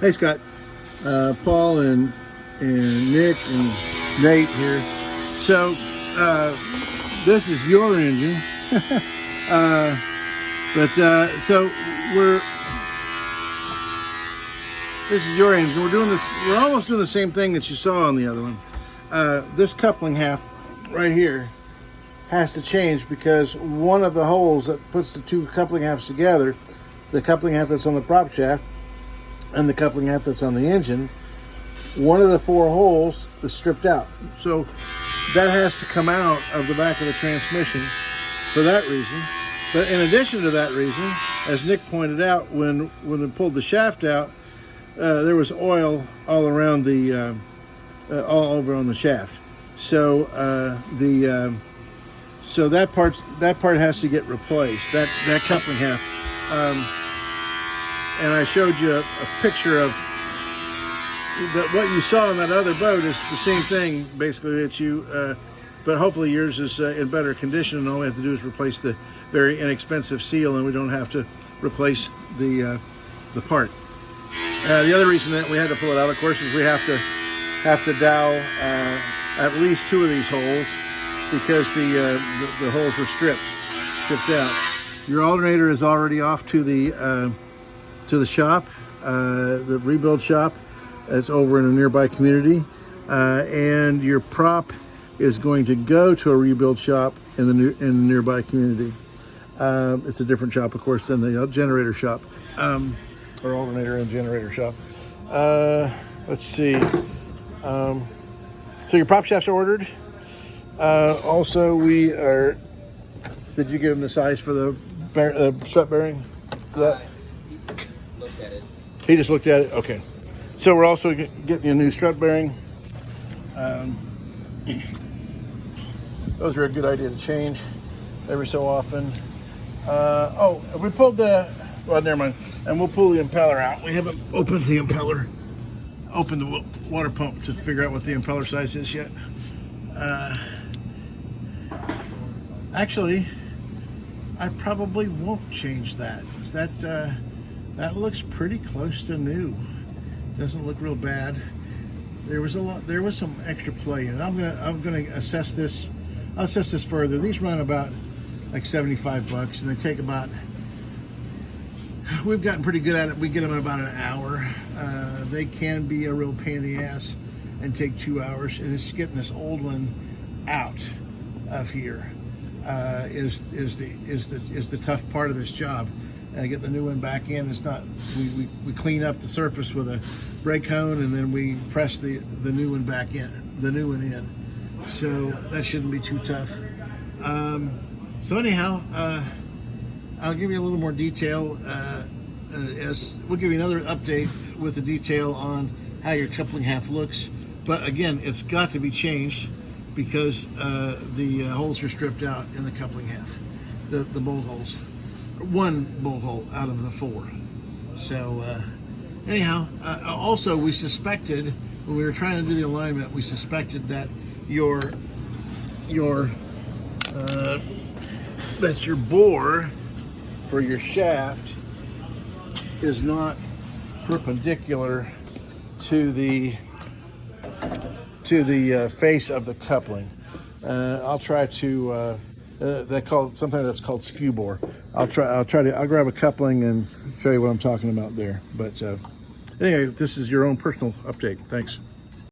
Hey, Scott. Paul and Nick and Nate here. So this is your engine, so this is your engine. We're doing this. We're almost doing the same thing that you saw on the other one. This coupling half right here has to change because one of the holes that puts the two coupling halves together, the coupling half that's on the prop shaft and the coupling half that's on the engine, one of the four holes is stripped out. So that has to come out of the back of the transmission for that reason. But in addition to that reason, as Nick pointed out, when we pulled the shaft out, there was oil all around the, all over on the shaft. So so that part has to get replaced. That coupling half. And I showed you a picture of what you saw on that other boat is the same thing, basically, that you, but hopefully yours is in better condition, and all we have to do is replace the very inexpensive seal, and we don't have to replace the part. The other reason that we had to pull it out, of course, is we have to dowel at least two of these holes because the holes were stripped out. Your alternator is already off to the shop, the rebuild shop. It's over in a nearby community, and your prop is going to go to a rebuild shop in the nearby community. It's a different shop, of course, than the generator shop, or alternator and generator shop. Let's see. So your prop shafts are ordered. Also, we are. Did you give him the size for the strut bearing? Looked at it. He just looked at it. Okay. So we're also getting a new strut bearing. Those are a good idea to change every so often. We pulled well, never mind. And we'll pull the impeller out. We haven't opened the impeller, opened the water pump to figure out what the impeller size is yet. Actually, I probably won't change that. That looks pretty close to new. Doesn't look real bad. There was some extra play in it. I'm gonna assess this. I'll assess this further. These run about like $75, and they take about. We've gotten pretty good at it. We get them in about an hour. They can be a real pain in the ass and take 2 hours. And it's getting this old one out of here is the tough part of this job. Get the new one back in. It's not. We clean up the surface with a brake cone, and then we press the new one back in. The new one in. So that shouldn't be too tough. So anyhow, I'll give you a little more detail. As we'll give you another update with the detail on how your coupling half looks. But again, it's got to be changed because the holes are stripped out in the coupling half. The bolt holes. One bolt hole out of the four. So anyhow, also we suspected when we were trying to do the alignment, we suspected that your bore for your shaft is not perpendicular to the face of the coupling. I'll try to. Sometimes that's called skew bore. I'll grab a coupling and show you what I'm talking about there. But anyway, this is your own personal update. Thanks.